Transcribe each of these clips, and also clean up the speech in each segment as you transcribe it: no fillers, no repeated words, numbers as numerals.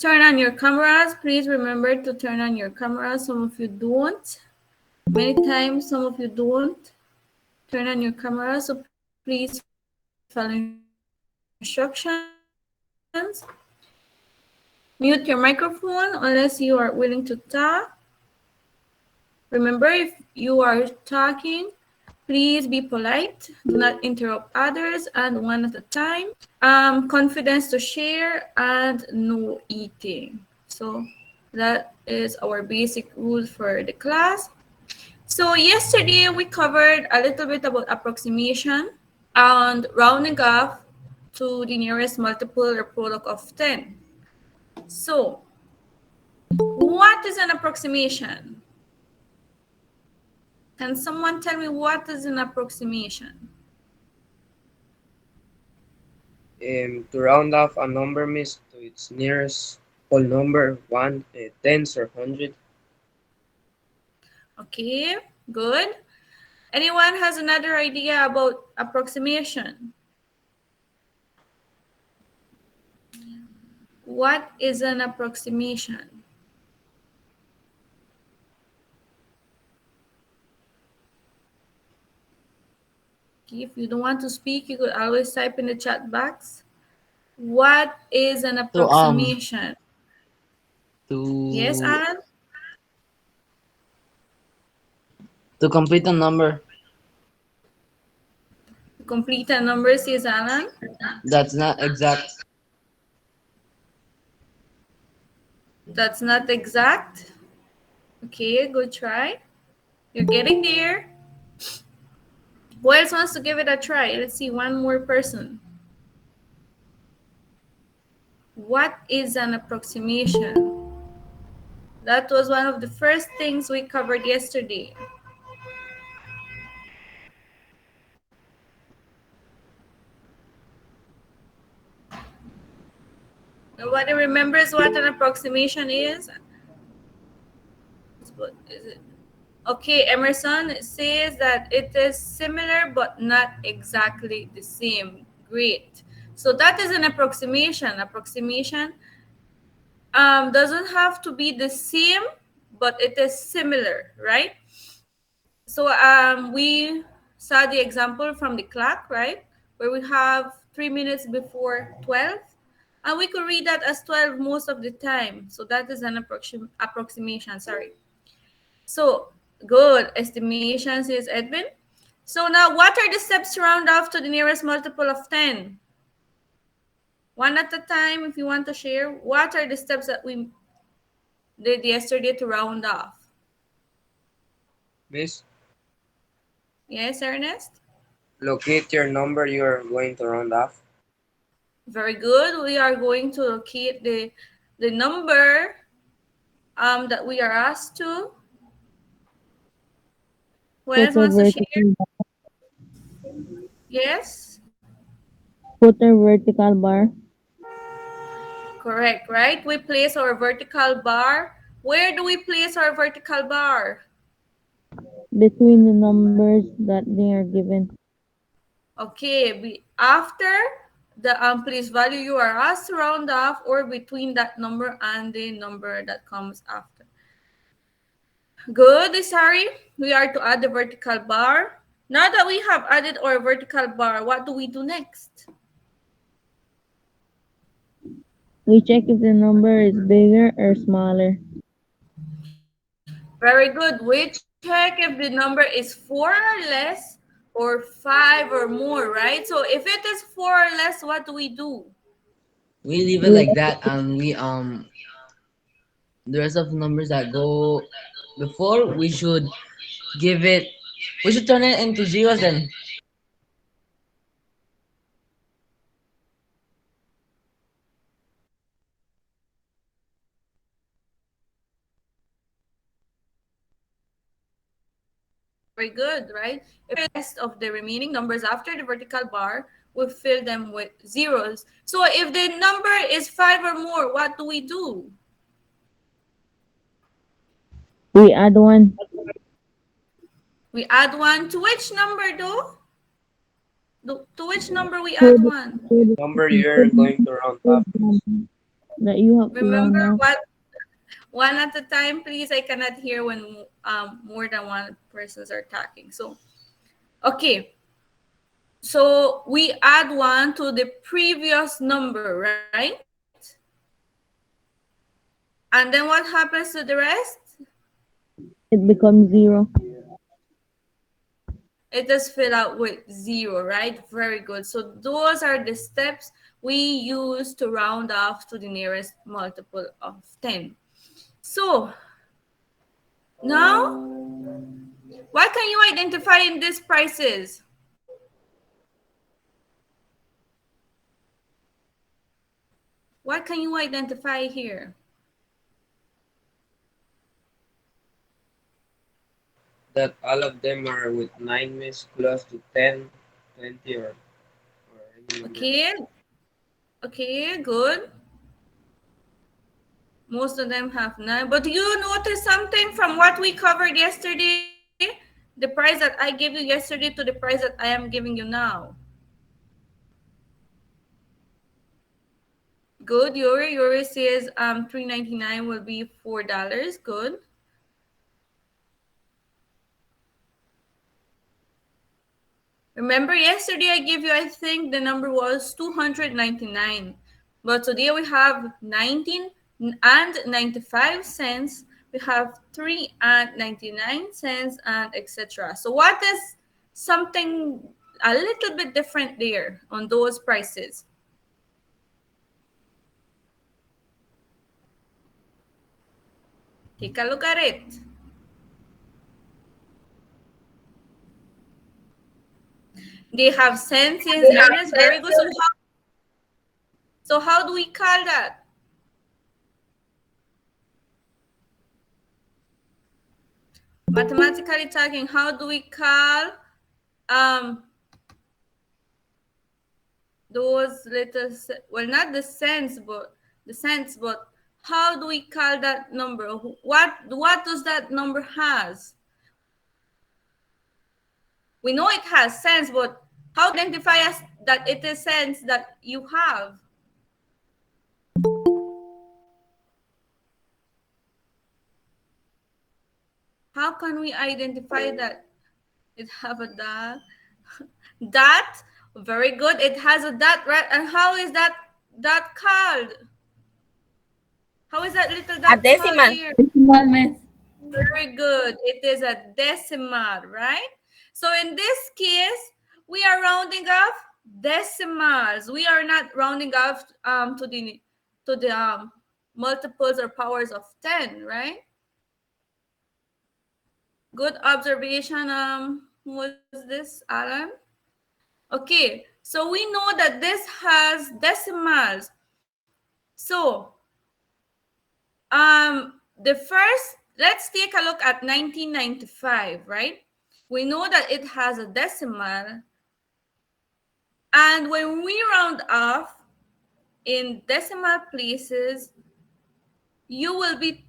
turn on your cameras. Please remember to turn on your cameras. Some of you don't. Many times, some of you don't turn on your camera. So please follow instructions. Mute your microphone unless you are willing to talk. Remember, if you are talking, please be polite. Do not interrupt others and one at a time. Confidence to share and no eating. So that is our basic rules for the class. So yesterday we covered a little bit about approximation and rounding off to the nearest multiple or product of 10. So what is an approximation? Can someone tell me what is an approximation? To round off a number, Miss, to its nearest whole number, one, tens or hundred. Okay, good. Anyone has another idea about approximation? What is an approximation? If you don't want to speak, you could always type in the chat box. What is an To approximation? Yes, to Alan? to complete a number Complete a number, says Alan. that's not exact. That's not exact. Okay, good try. You're getting there. Who else wants to give it a try? Let's see, one more person. What is an approximation? That was one of the first things we covered yesterday. Nobody remembers what an approximation is? What is it? Okay, Emerson says that it is similar but not exactly the same. Great. So that is an approximation. Approximation doesn't have to be the same, but it is similar, right? So we saw the example from the clock, right? Where we have 3 minutes before 12. And we could read that as 12 most of the time. So that is an approximation, sorry. So good. Estimation, says Edwin. So now what are the steps to round off to the nearest multiple of 10? One at a time, if you want to share. What are the steps that we did yesterday to round off? Miss, Yes, Ernest? locate your number you are going to round off. Very good. We are going to locate the number that we are asked to. Who else Put a wants to share? vertical Yes? put a vertical bar Correct, right? We place our vertical bar. Where do we place our vertical bar? between the numbers that they are given. Okay, after the place value you are asked to round off or between that number and the number that comes after. Good, Isari. We are to add the vertical bar. Now that we have added our vertical bar, what do we do next? We check if the number is bigger or smaller. Very good. We check if the number is 4 or less or 5 or more, right? So if it is 4 or less, what do we do? We leave it We like that, and we the rest of the numbers that go before, we should give it. We should turn it into zeros then. Very good, right? If the rest of the remaining numbers after the vertical bar, we fill them with zeros. So if the number is 5 or more, what do we do? we add one We add 1 to which number though? To which number we to add the, 1? to the, Number to you're the, going to round to off, the Miss. number. that you have to Remember round off. what? One at a time, please. I cannot hear when more than one persons are talking. So, okay. So we add one to the previous number, right? And then what happens to the rest? It becomes zero. It is filled out with zero, right? Very good. So those are the steps we use to round off to the nearest multiple of 10. So now, what can you identify in these prices? What can you identify here? That all of them are with 9 miss close to 10, 20, or any number. Okay, okay, good. Most of them have nine. But do you notice something from what we covered yesterday? The price that I gave you yesterday to the price that I am giving you now. Good. Yuri says 3.99 will be $4. Good. Remember yesterday I gave you, I think the number was 299. But today we have 19 and 95 cents. We have 3 and 99 cents and etc. So what is something a little bit different there on those prices? Take a look at it. They have cents, yes, Ernest. Very good. So how do we call that? Mathematically talking, how do we call um those little, well, not the cents, but how do we call that number? What does that number has? We know it has cents, but how do you identify as that it is cents that you have? How can we identify that it have a dot? Dot, very good. It has a dot, right? And how is that dot called? How is that little A dot called decimal. there? Decimal, miss. Very good. It is a decimal, right? So in this case, we are rounding off decimals. We are not rounding off to the multiples or powers of 10, right? Good observation. Who was this, Alan? Okay, so we know that this has decimals. So the first, let's take a look at 1995, right? We know that it has a decimal, and when we round off in decimal places, you will be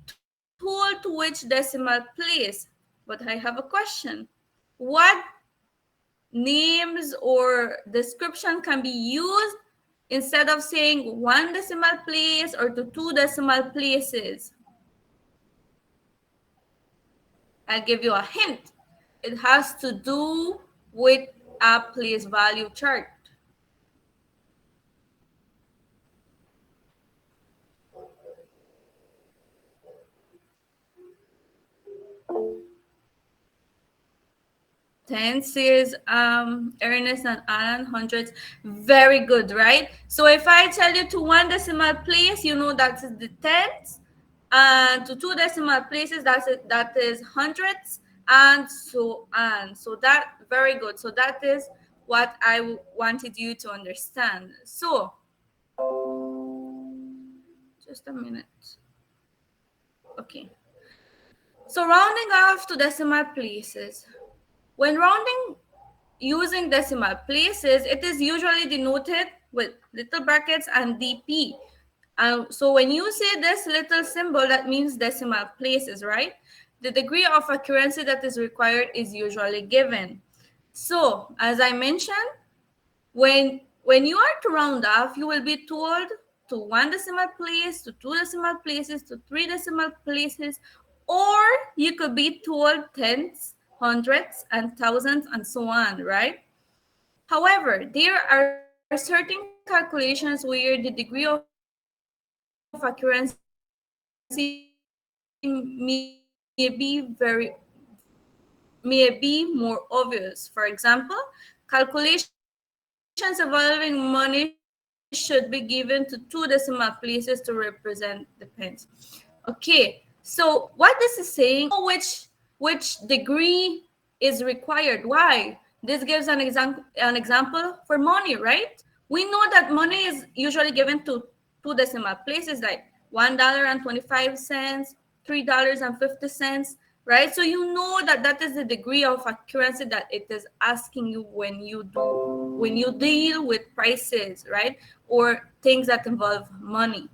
told to which decimal place. But I have a question. What names or description can be used instead of saying one decimal place or to two decimal places? I'll give you a hint. It has to do with a place value chart. Tens is Ernest and Alan, hundreds. Very good, right? So if I tell you to one decimal place, you know that's the tens. And to two decimal places, that is hundreds, and so on. So that, very good. So that is what I wanted you to understand. So just a minute. Okay. So rounding off to decimal places. When rounding using decimal places, it is usually denoted with little brackets and DP. So when you say this little symbol, that means decimal places, right? The degree of accuracy that is required is usually given. So as I mentioned, when you are to round off, you will be told to one decimal place, to two decimal places, to three decimal places, or you could be told tens, hundreds, and thousands, and so on, right? However, there are certain calculations where the degree of accuracy may be more obvious. For example, calculations involving money should be given to two decimal places to represent the pence. Okay, so what this is saying is that we know which degree is required. Why? This gives an example for money, right? We know that money is usually given to two decimal places like $1.25, $3.50, right? So you know that that is the degree of accuracy that it is asking you when you deal with prices, right? Or things that involve money.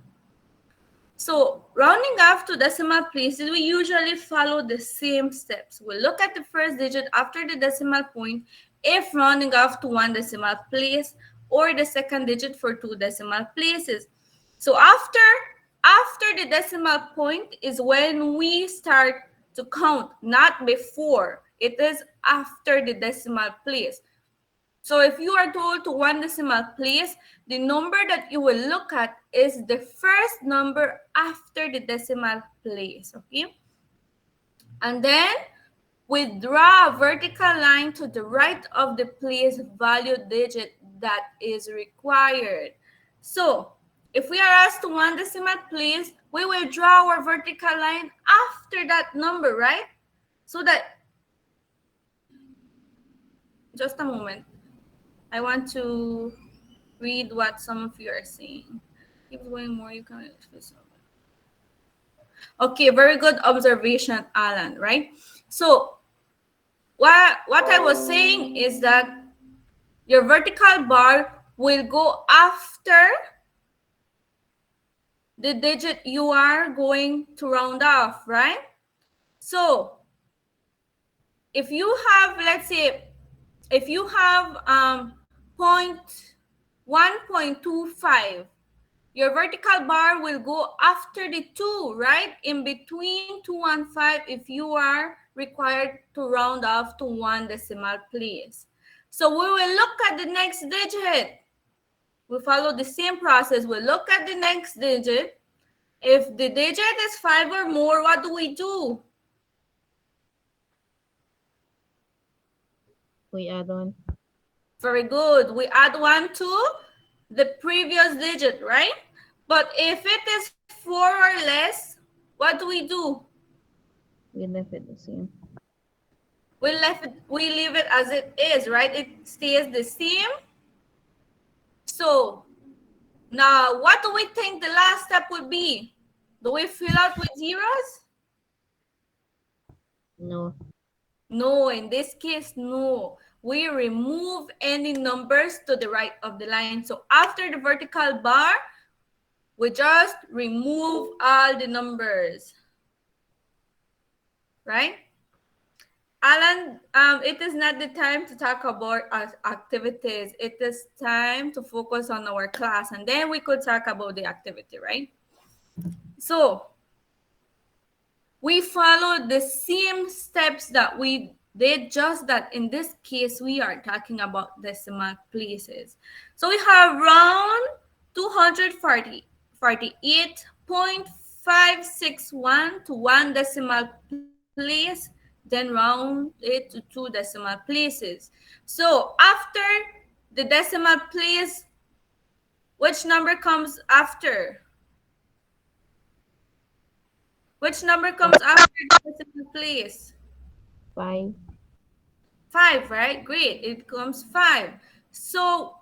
So rounding off to decimal places, we usually follow the same steps. We look at the first digit after the decimal point if rounding off to one decimal place, or the second digit for two decimal places. So after the decimal point is when we start to count, not before. It is after the decimal place. So if you are told to one decimal place, the number that you will look at is the first number after the decimal place, okay? And then we draw a vertical line to the right of the place value digit that is required. So if we are asked to one decimal place, we will draw our vertical line after that number, right? So that, just a moment, I want to read what some of you are saying. Keep going more, you can. Okay, very good observation, Alan, right? So what I was saying is that your vertical bar will go after the digit you are going to round off, right? So if you have, let's say, if you have point 1.25, your vertical bar will go after the 2, right? In between 2 and 5 if you are required to round off to one decimal place. So we will look at the next digit. We follow the same process. We look at the next digit. If the digit is 5 or more, what do we do? We add on. Very good. We add 1 to the previous digit, right? But if it is 4 or less, what do we do? We left it the same. We leave it as it is, right? It stays the same. So now what do we think the last step would be? Do we fill out with zeros? No. No, in this case, no. We remove any numbers to the right of the line. So after the vertical bar, we just remove all the numbers, right? Alan, it is not the time to talk about activities. It is time to focus on our class, and then we could talk about the activity, right? So we follow the same steps that we did, just that in this case, we are talking about decimal places. So we have round 248.561 to one decimal place, then round it to two decimal places. So after the decimal place, which number comes after? Which number comes after the decimal place? 5. 5, right? Great. It comes 5. So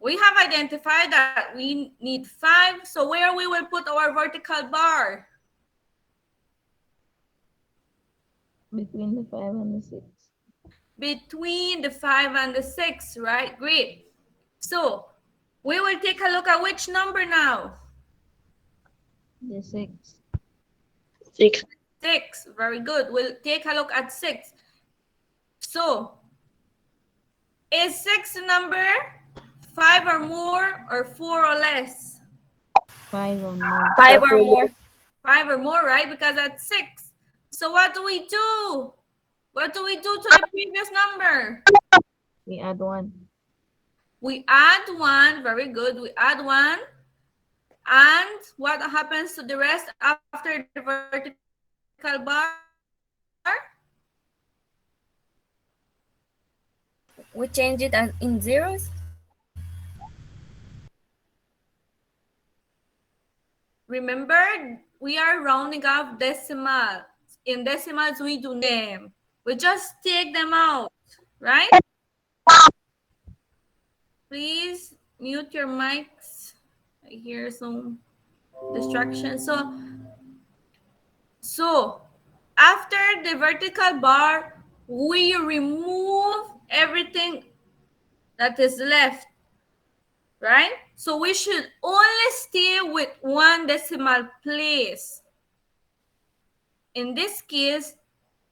we have identified that we need 5. So where we will put our vertical bar? Between the 5 and the 6. Between the 5 and the 6, right? Great. So we will take a look at which number now? The 6. 6. 6. Very good. We'll take a look at 6. So is 6 a number 5 or more, or 4 or less? 5 or more. Five Five or or more. more. Five or more, right? Because that's 6. So what do we do? What do we do to the previous number? We add 1. We add 1. Very good. We add 1. And what happens to the rest after the vertical bar? We change it as in zeros. Remember, we are rounding off decimals. In decimals, we do them. We just take them out, right? Please mute your mics. I hear some distraction. So after the vertical bar, we remove everything that is left, right? So we should only stay with one decimal place. In this case,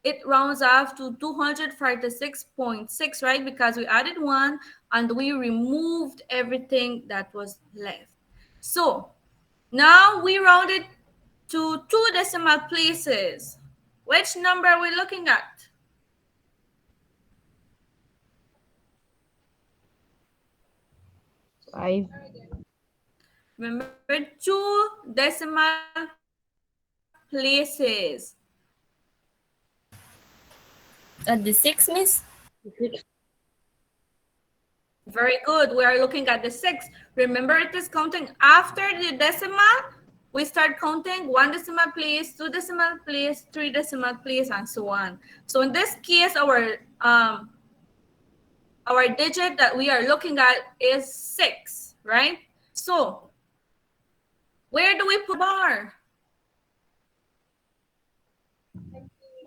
it rounds off to 246.6, right? Because we added 1 and we removed everything that was left. So now we rounded to 2 decimal places. Which number are we looking at? 5. Remember, 2 decimal places. At the 6, Miss. Very good. We are looking at the 6. Remember, it is counting after the decimal. We start counting 1 decimal place, 2 decimal place, 3 decimal place, and so on. So in this case, our digit that we are looking at is 6, right? So where do we put bar?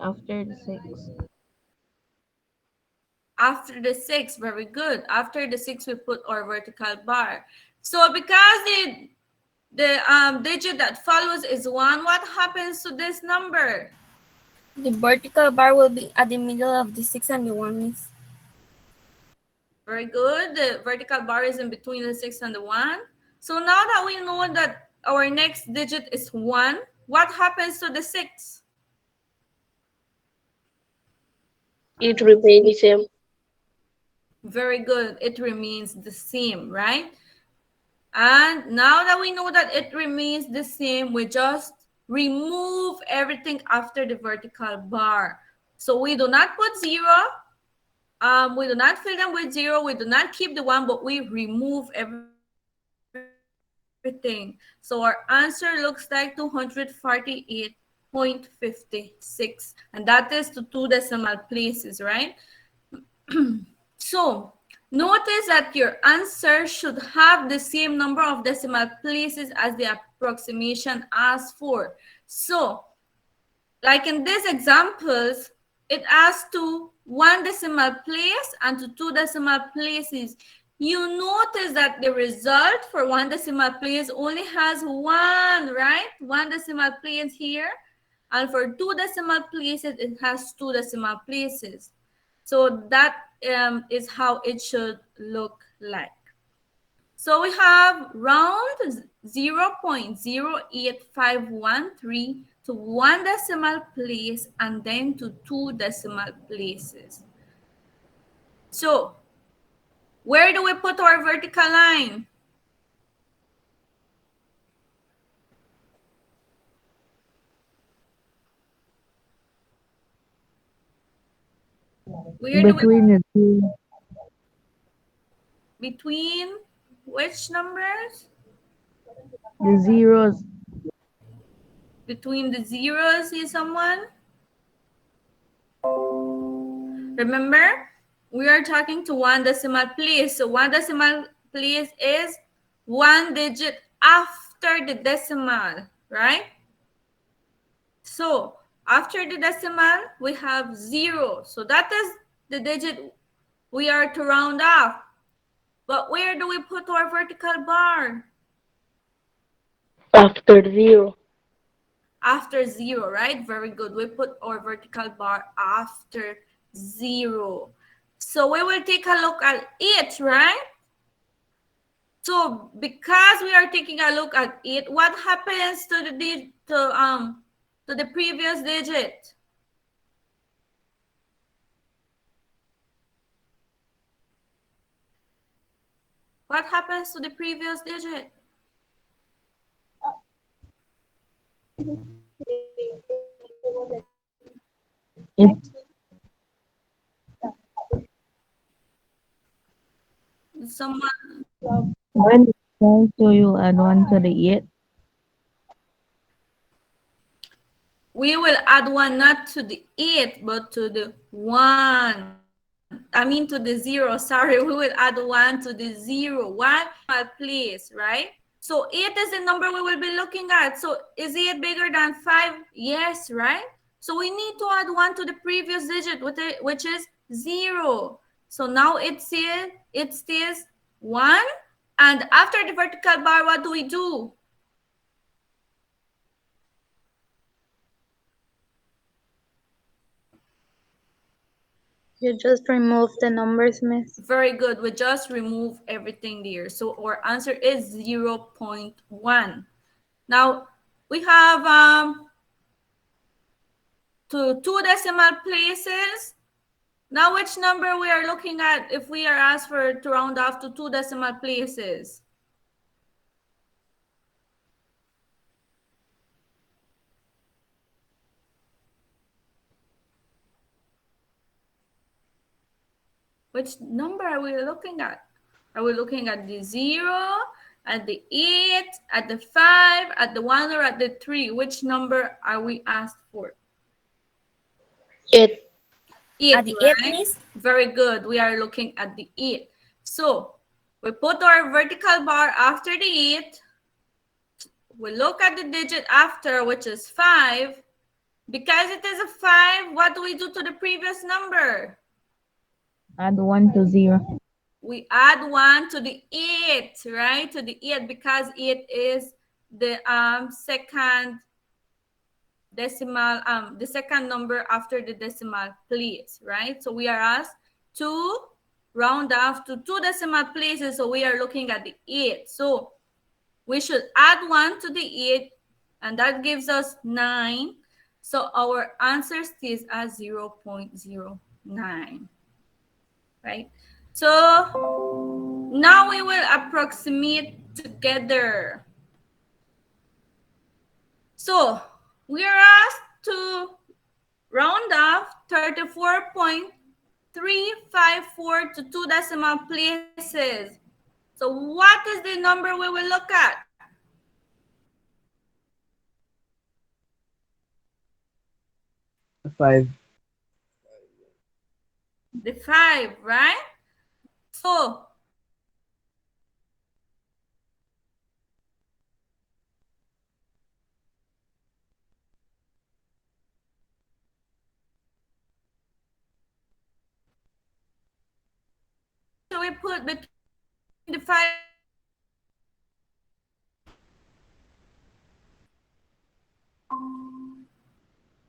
After the 6. After the 6. Very good. After the 6, we put our vertical bar. So because the digit that follows is 1, what happens to this number? The vertical bar will be at the middle of the 6 and the 1, Miss. Very good. The vertical bar is in between the 6 and the 1. So now that we know that our next digit is 1, what happens to the 6? It remains the same. Very good. It remains the same, right? And now that we know that it remains the same, we just remove everything after the vertical bar. So we do not put 0. We do not fill them with 0. We do not keep the 1, but we remove everything. So our answer looks like 248.56. And that is to 2 decimal places, right? So notice that your answer should have the same number of decimal places as the approximation asked for. So like in these examples, it asks to 1 decimal place and to 2 decimal places. You notice that the result for 1 decimal place only has 1, right? 1 decimal place here. And for 2 decimal places, it has 2 decimal places. So that is how it should look like. So we have round 0.08513 to 1 decimal place and then to 2 decimal places. So where do we put our vertical line? Where do we Between the 2. between which numbers? The zeros. Between the zeros, is someone? Remember, we are talking to 1 decimal place. So 1 decimal place is 1 digit after the decimal, right? So after the decimal, we have 0. So that is the digit we are to round off. But where do we put our vertical bar? After the 0. After 0, right? Very good. We put our vertical bar after 0. So we will take a look at it, right? So because we are taking a look at it, what happens to the previous digit? What happens to the previous digit? It's Someone, when it's 12, so you add 1 to the 8. we will add one not to the 8 but to the 1. I mean to the 0. Sorry, we will add 1 to the 0. Why? Place, right? So 8 is the number we will be looking at. So is 8 bigger than 5? Yes, right? So we need to add 1 to the previous digit, which is 0. So now it stays 1. And after the vertical bar, what do we do? You just remove the numbers, Miss. Very good. We just remove everything there. So our answer is 0.1. Now we have two decimal places. Now which number we are looking at if we are asked for to round off to two decimal places? Which number are we looking at? Are we looking at the 0, at the 8, at the 5, at the 1, or at the 3? Which number are we asked for? It. At 8, the 8, right? Miss. Very good. We are looking at the 8. So we put our vertical bar after the 8. We look at the digit after, which is 5. Because it is a 5, what do we do to the previous number? Add 1 to 0. We add 1 to the 8, right? To the 8 because 8 is the second decimal, the second number after the decimal place, right? So we are asked to round off to two decimal places. So we are looking at the 8. So we should add 1 to the 8, and that gives us 9. So our answer stays as 0.09, right? So now we will approximate together. So we are asked to round off 34.354 to two decimal places. So what is the number we will look at? 5. The 5, right? So should we put between the 5 and the 8?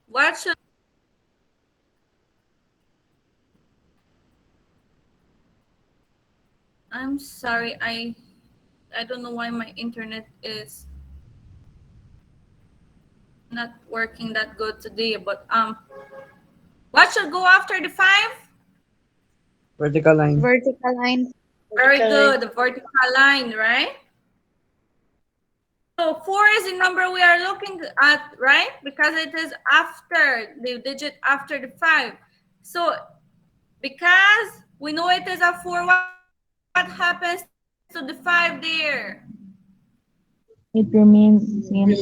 What should I'm sorry, I don't know why my internet is not working that good today, but what should go after the 5? Vertical line. Vertical line. Very Vertical line. good, the vertical line, right? So 4 is the number we are looking at, right? Because it is after the digit after the 5. So because we know it is a 4, what happens to the 5 there? It remains the same. It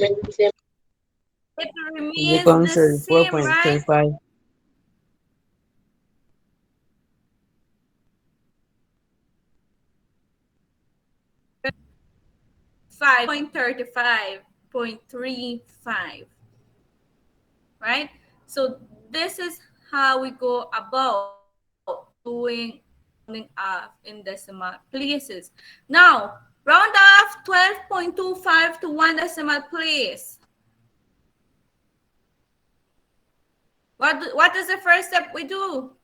You remains can the answer same, right? 4.35. 5.35.35, right? So this is how we go about doing rounding off in decimal places. Now, round off 12.25 to one decimal place. What is the first step we do?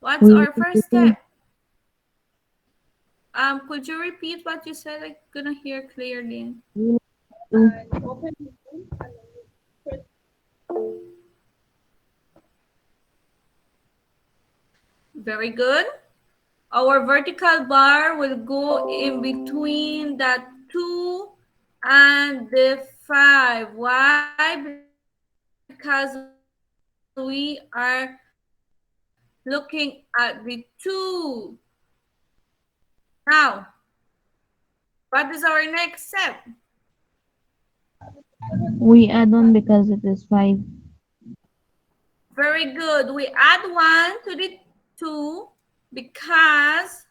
What's We our first step? Could you repeat what you said? I couldn't hear clearly. we do Very good. Our vertical bar will go in between that 2 and the 5. Why? Because we are looking at the 2. Now, what is our next step? we add on because it is 5. Very good. We add 1 to the 2 because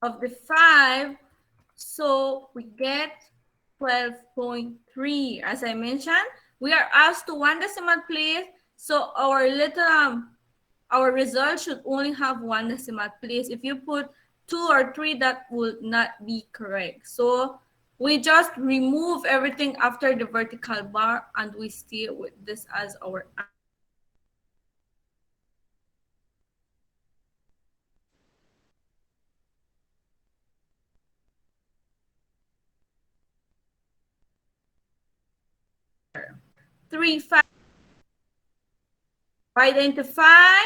of the 5. So we get 12.3. As I mentioned, we are asked to one decimal place. So our result should only have one decimal place. If you put 2 or 3, that would not be correct. So we just remove everything after the vertical bar and we stay with this as our answer. Three, five. Identify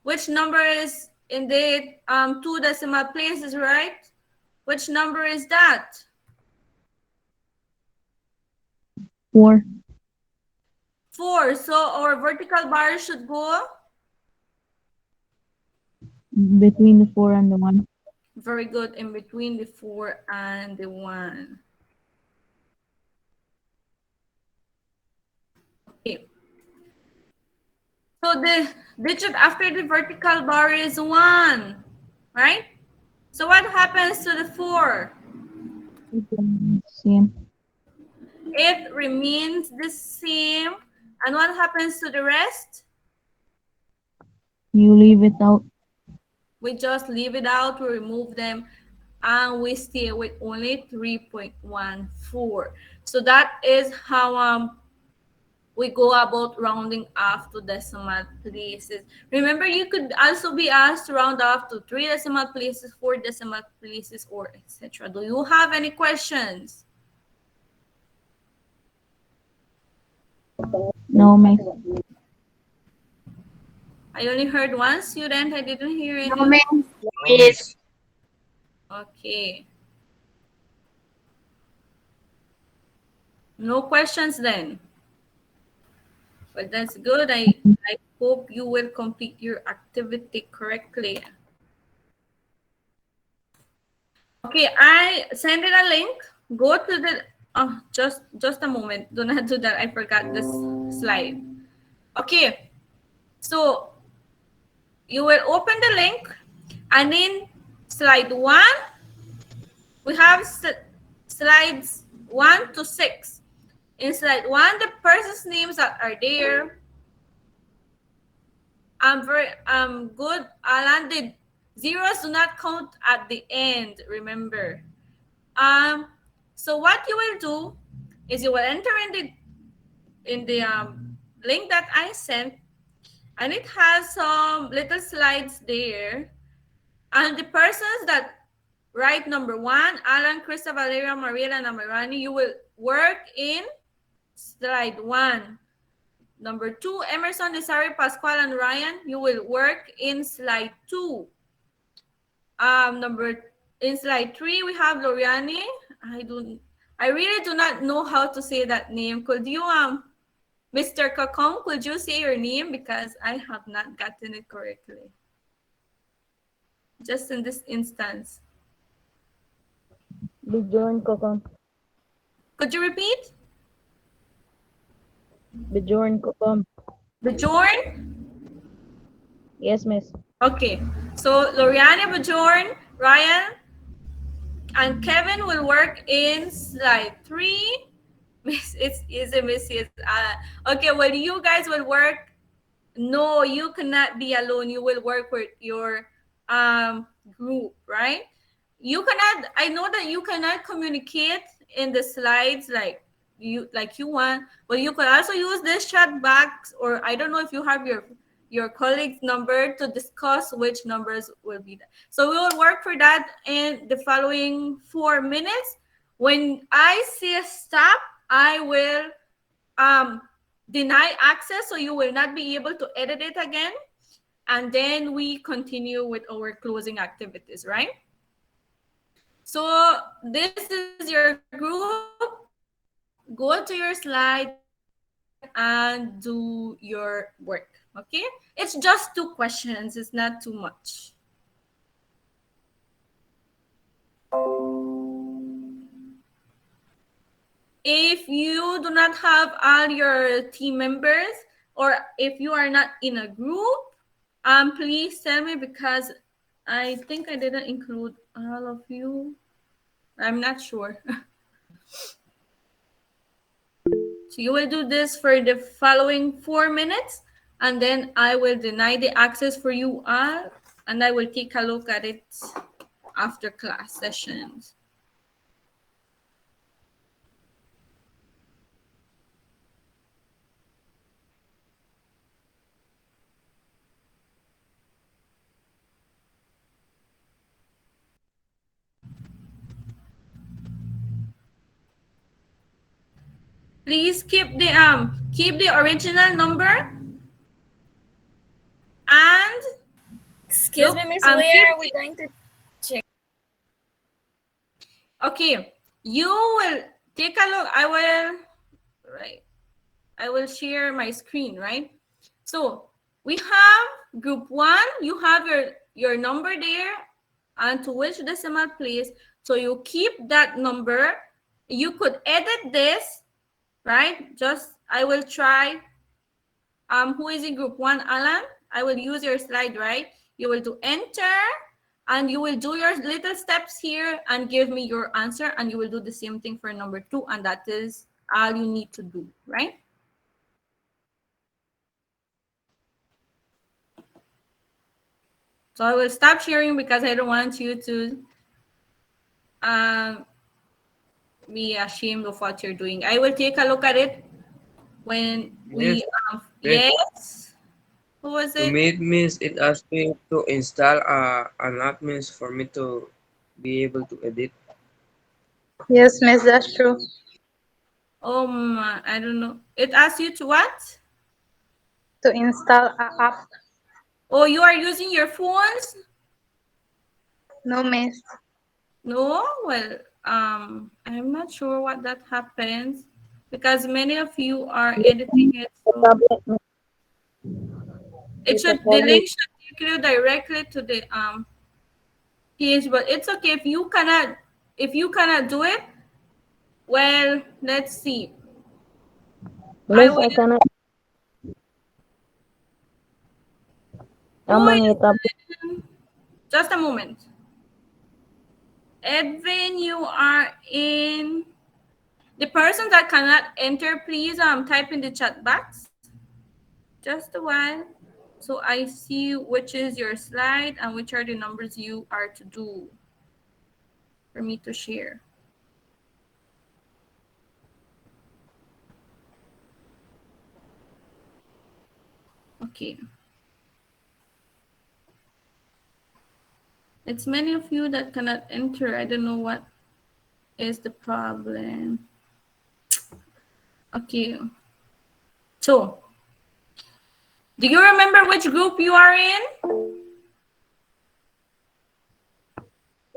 which number is in the two decimal places, right? Which number is that? 4 4. So our vertical bar should go between the 4 and the 1. very good in between the 4 and the 1. Okay. So the digit after the vertical bar is 1, right? So what happens to the 4? Same. It remains the same. And what happens to the rest? You leave it out. We just leave it out, we remove them, and we stay with only 3.14. So that is how we go about rounding off to decimal places. Remember, you could also be asked to round off to 3 decimal places, 4 decimal places, or etc. Do you have any questions? No, miss. I only heard one student. I didn't hear any. No, miss. No, miss. Okay. No questions then. Well, that's good. I hope you will complete your activity correctly. Okay, I send it a link. Go to the just a moment. Do not do that. I forgot this slide. Okay, so you will open the link, and in slide 1, we have slides 1 to 6. In slide 1, the person's names that are there. I'm very good, Alan. The zeros do not count at the end, remember. So what you will do is you will enter in the link that I sent, and it has some little slides there. And the persons that write number 1, Alan, Krista, Valeria, Mariela, and Amirani, you will work in slide 1. Number 2, Emerson, Desiree, Pascual, and Ryan, you will work in slide 2. In slide 3, we have Loriani. I really do not know how to say that name. Could you, Mr. Kakong, could you say your name? Because I have not gotten it correctly. Just in this instance. Bjorn Kokon. Could you repeat? Bjorn Kokon. Bjorn? Yes, miss. Okay. So Loriani, Bjorn, Ryan, and Kevin will work in slide 3. Miss, it's easy, Miss. Okay, well, you guys will work. No, you cannot be alone. You will work with your group, right? You cannot. I know that you cannot communicate in the slides like you want, but you could also use this chat box, or I don't know if you have your colleague's number to discuss which numbers will be there. So we will work for that in the following 4 minutes. When I say stop, I will um, deny access, so you will not be able to edit it again. And then we continue with our closing activities, right? So this is your group. Go to your slide and do your work. Okay? It's just 2 questions, it's not too much. If you do not have all your team members, or if you are not in a group, please tell me, because I think I didn't include all of you. I'm not sure. So you will do this for the following 4 minutes, and then I will deny the access for you all, and I will take a look at it after class sessions. Please keep the original number, and Excuse look me, Miss, keep where are we going to check? okay. You will take a look. Right. I will share my screen, right? So we have group 1. You have your number there and to which decimal place. So you keep that number. You could edit this, right? Just I will try. Who is in group 1, Alan? I will use your slide, right? You will do enter, and you will do your little steps here and give me your answer, and you will do the same thing for number 2, and that is all you need to do, right? So I will stop sharing because I don't want you to um, be ashamed of what you're doing. I will take a look at it when Miss, we, Miss, yes, who was to it? meet Miss, it asked me to install an app, Miss, for me to be able to edit. Yes, Miss, that's true. I don't know. It asks you to what? To install a app. Oh, you are using your phones? No, Miss. No? Well, I'm not sure what that happens because many of you are editing it. So it should, the link should take you directly to the page, but it's okay if you cannot do it. Well, let's see. I Miss, will. I cannot. Who I'm on is it up. just a moment? Edwin, you are in. The person that cannot enter, please type in the chat box. Just a while, so I see which is your slide and which are the numbers you are to do for me to share. Okay. It's many of you that cannot enter. I don't know what is the problem. Okay. So, do you remember which group you are in?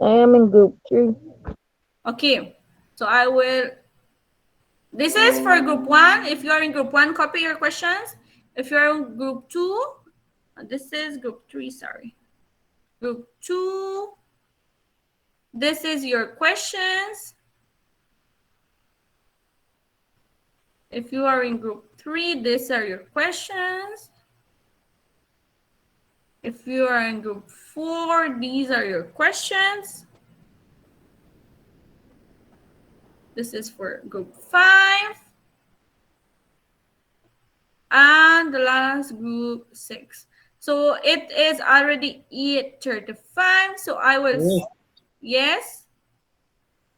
I am in group 3. Okay. So I will. This is for group 1. If you are in group 1, copy your questions. If you're in group 2, this is group 3, sorry. Group 2, this is your questions. If you are in group 3, these are your questions. If you are in group 4, these are your questions. This is for group 5. And the last group 6. So it is already 8:35. So I will, Miss, yes.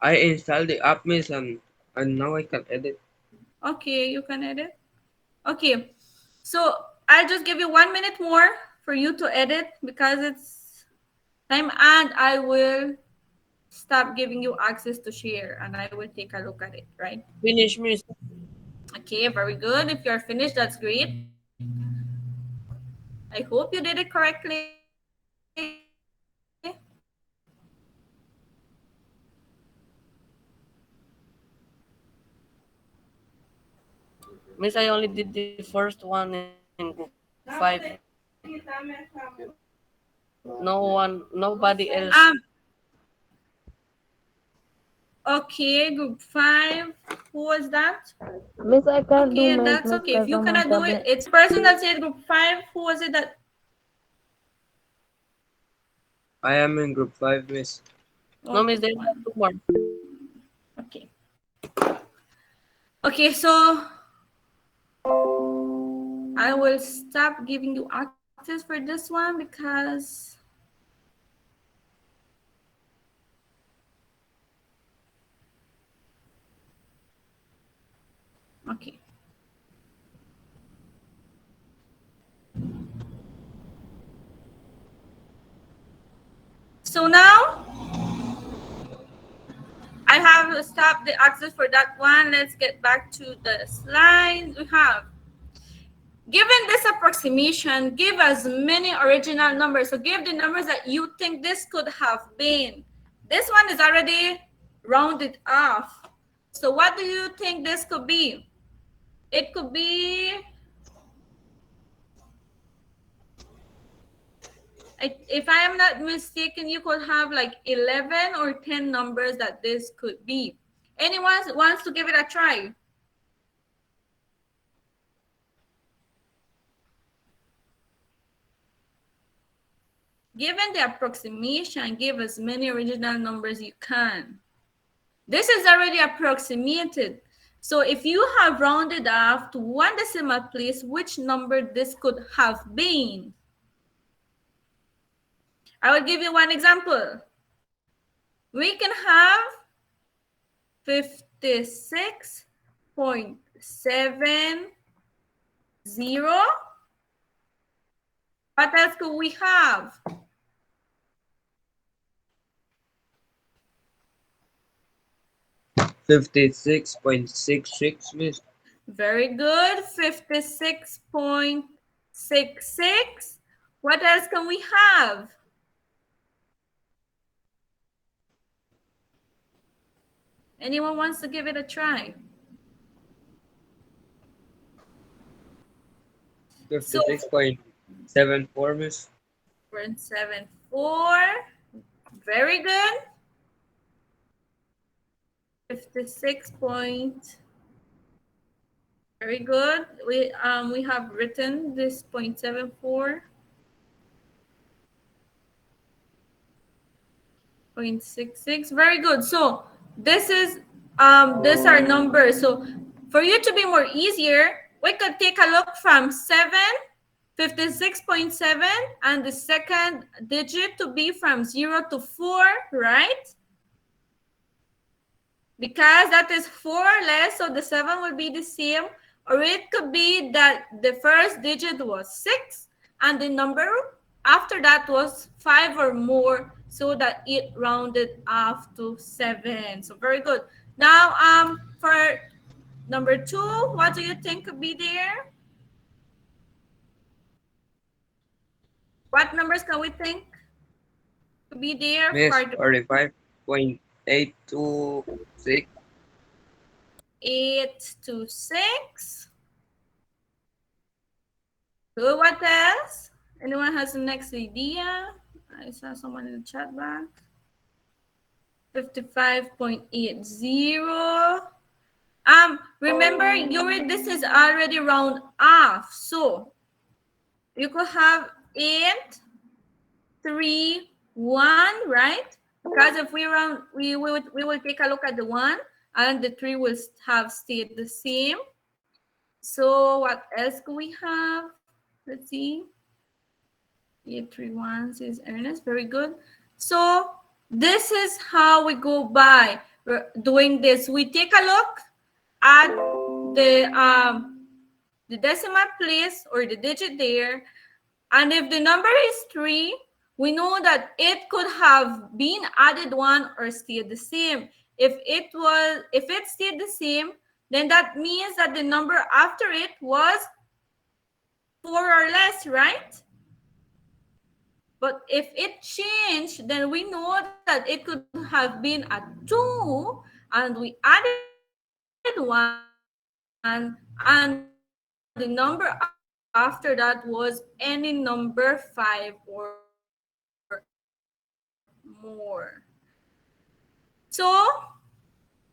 I installed the app, Miss, and now I can edit. Okay, you can edit. Okay. So I'll just give you 1 minute more for you to edit because it's time, and I will stop giving you access to share and I will take a look at it, right? Finish, Miss. Okay, very good. If you're finished, that's great. I hope you did it correctly. Miss, I only did the first one in group 5. Nobody else. Okay, group 5. Who was that? Miss, I can't do Okay, math, that's miss, okay. If because you I'm on cannot do it, tablet. it's person that said group 5. Who was it that? I am in group 5, Miss. Oh, No, Miss, group there's 1. 2 more. Okay. Okay, so I will stop giving you access for this one because okay. So now I have stopped the access for that one. Let's get back to the slides. We have given this approximation, give as many original numbers. So give the numbers that you think this could have been. This one is already rounded off. So what do you think this could be? It could be, if I am not mistaken, you could have like 11 or 10 numbers that this could be. Anyone wants to give it a try? Given the approximation, give as many original numbers you can. This is already approximated. So if you have rounded off to one decimal place, which number this could have been? I will give you one example. We can have 56.70. What else could we have? 56.66, Miss. Very good. 56.66. What else can we have? Anyone wants to give it a try? 56.74, Miss. 0.74. Very good. 56 point. Very good. We have written this 0.74. 0.66. Very good. So this is these are numbers. So for you to be more easier, we could take a look from 56.7, and the second digit to be from 0 to 4, right? Because that is 4 less, so the 7 will be the same. Or it could be that the first digit was 6 and the number after that was 5 or more, so that it rounded off to 7. So very good. Now for number 2, what do you think could be there? What numbers can we think could be there Miss, for the 45.826. 8 to 6? Good. What else? Anyone has the next idea? I saw someone in the chat box. 55.80. Remember, this is already round off. So you could have 8, 3, 1, right? Because if we round, we will take a look at the 1, and the 3 will have stayed the same. So what else could we have? Let's see. 831 says Ernest. Very good. So this is how we go by doing this. We take a look at the the decimal place or the digit there. And if the number is 3, we know that it could have been added 1 or stayed the same. If it stayed the same, then that means that the number after it was 4 or less, right? But if it changed, then we know that it could have been a 2 and we added 1, and the number after that was any number 5 or more. So,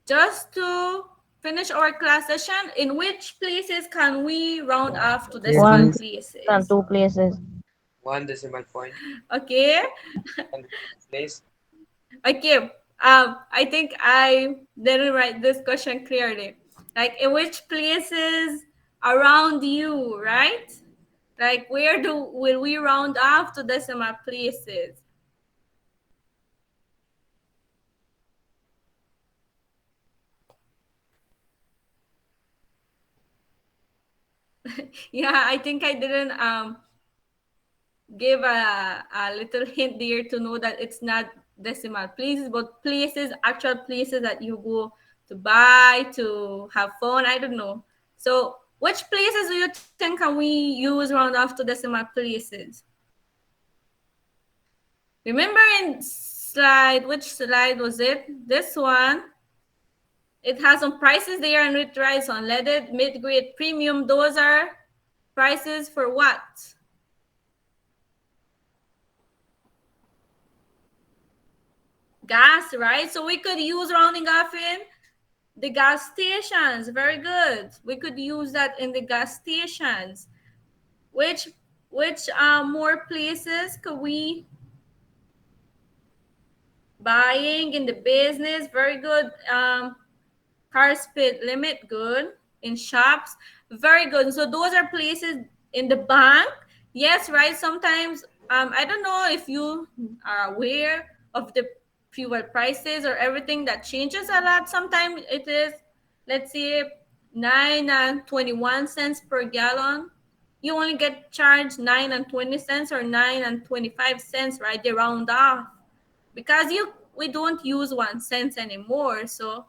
just to finish our class session, in which places can we round off to decimal One Placements. place and places? two places. One decimal point. Okay. And place. Okay. I think I didn't write this question clearly. Like, in which places around you, right? Like, where do will we round off to decimal places? Yeah, I think I didn't give a little hint there to know that it's not decimal places, but places, actual places that you go to buy, to have fun. I don't know. So, which places do you think can we use round off to decimal places? Remember in slide, which slide was it? This one. It has some prices there and it writes on leaded, mid-grade, premium. Those are prices for what? Gas, right? So we could use rounding off in the gas stations. Very good. We could use that in the gas stations. Which more places could we buying in the business? Very good. Car speed limit, good. In shops, very good. So those are places. In the bank, yes, right. Sometimes I don't know if you are aware of the fuel prices or everything that changes a lot. Sometimes it is, let's say, 9 and 21 cents per gallon. You only get charged 9 and 20 cents or 9 and 25 cents, right? They round off because you we don't use 1 cent anymore. So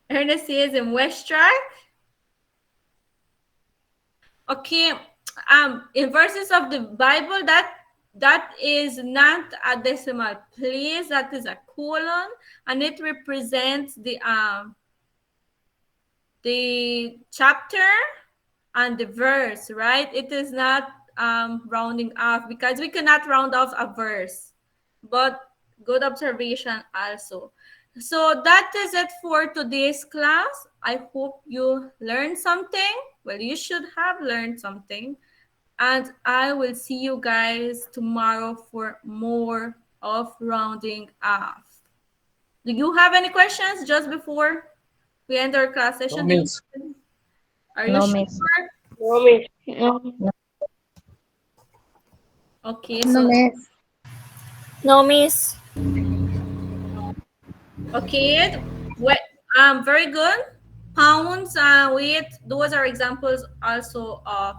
Ernest says in West Track. Okay, in verses of the Bible, that is not a decimal place. That is a colon, and it represents the chapter and the verse, right? It is not rounding off because we cannot round off a verse. But good observation also. So that is it for today's class. I hope you learned something. Well, you should have learned something. And I will see you guys tomorrow for more of rounding off. Do you have any questions just before we end our class No, session? Do you miss. are you No sure? miss. No, miss. No, Okay, no, so miss. No, miss. okay, what very good. Pounds, weight, those are examples also of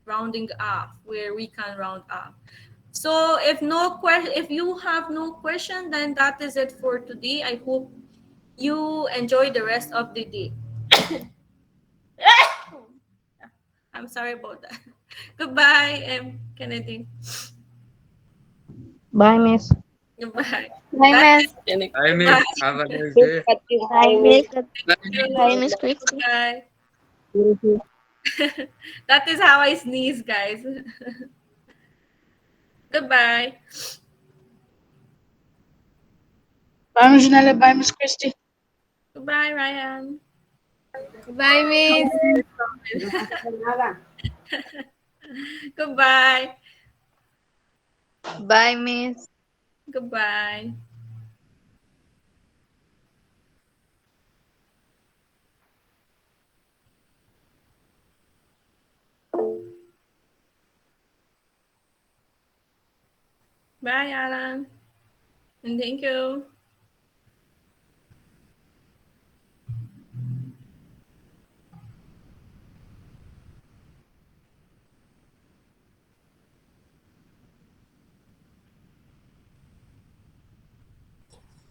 rounding off where we can round off. So if you have no question, then that is it for today. I hope you enjoy the rest of the day. I'm sorry about that. Goodbye, Kennedy. Bye, miss. Goodbye. Bye, That miss. is I goodbye. miss. Have a nice Miss day. Catzim. Bye, Bye, miss. miss. Bye, You. Miss Christy. Goodbye. That is how I sneeze, guys. Goodbye. Bye, Miss Janelle. Bye, Miss Christy. Goodbye, Ryan. Bye, miss. Goodbye. Bye, Miss. Goodbye. Bye, Alan. And thank you.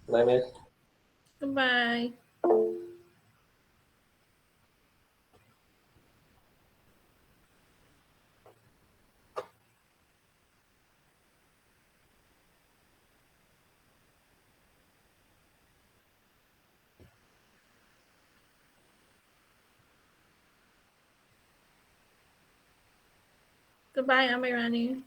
Bye, miss. Goodbye. Goodbye, Amirani.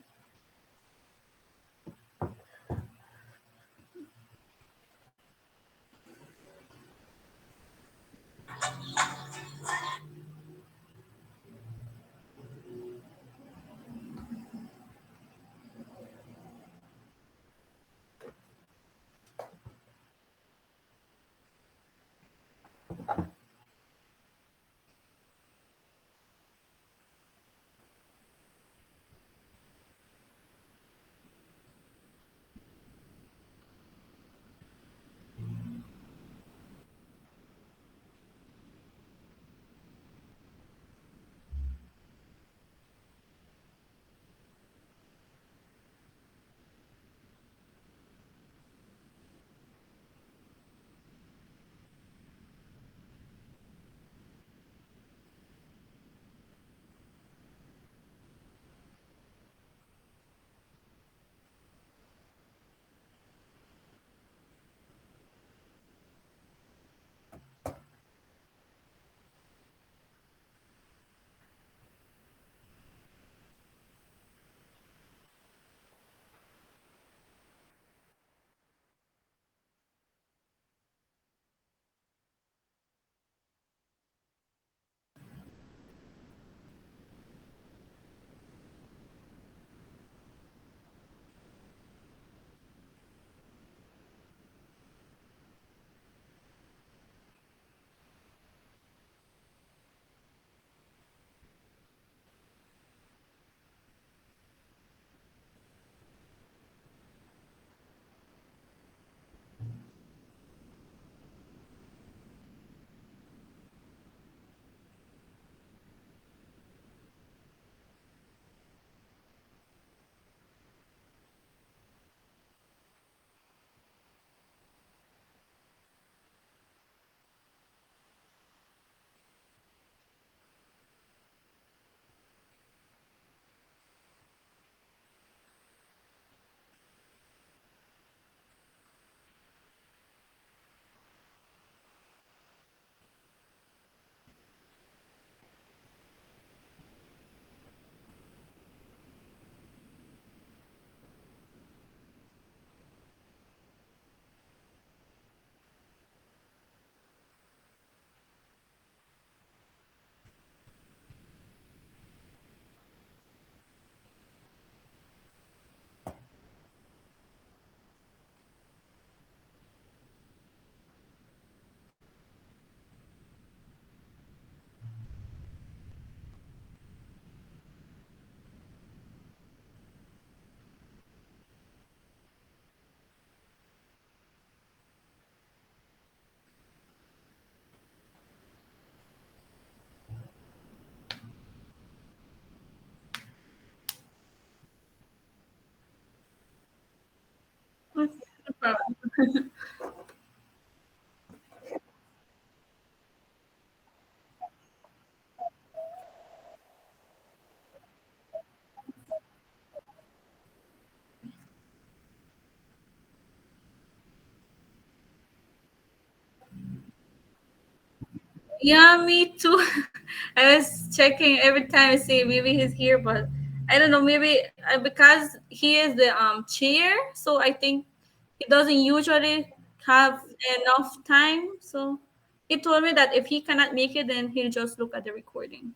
Okay, no problem. Yeah, me too. I was checking every time I see maybe he's here, but I don't know. Maybe because he is the chair, so I think he doesn't usually have enough time. So he told me that if he cannot make it, then he'll just look at the recording.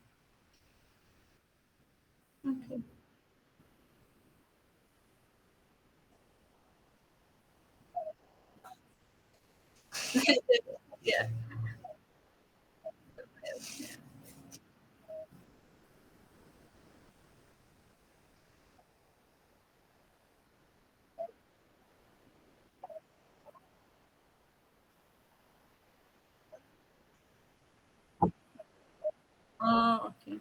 Okay. Yeah. Oh, okay.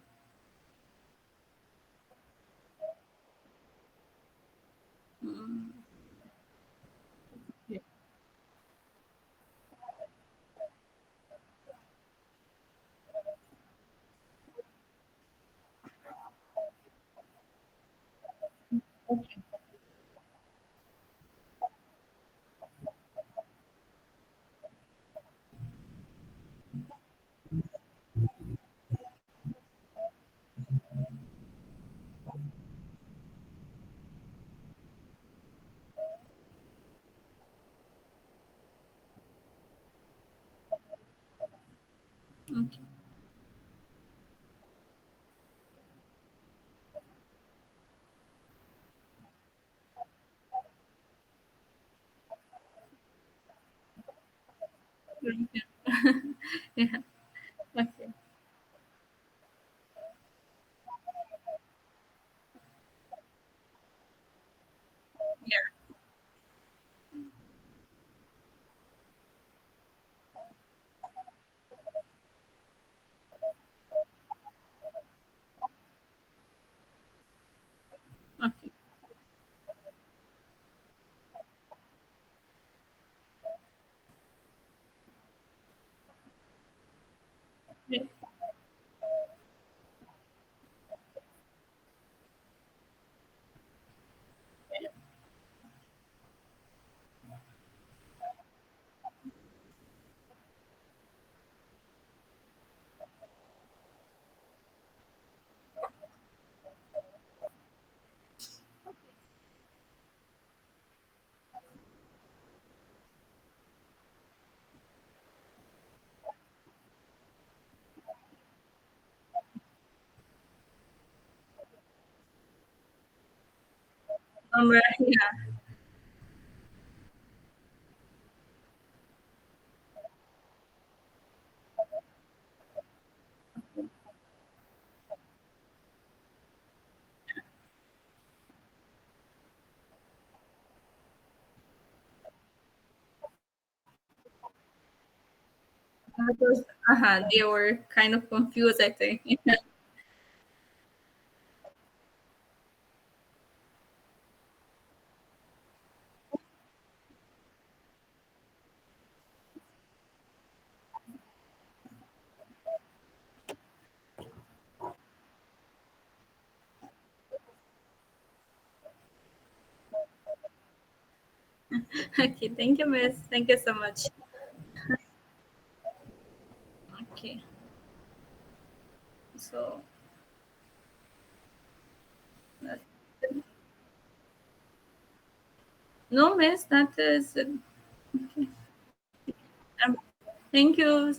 Mm. Okay. Yeah. Okay. Yeah. Okay. Yeah. Number. Yeah. Because they were kind of confused, I think. Okay, thank you, Miss. Thank you so much. Okay, so that, no, Miss, that is okay. Um, thank you.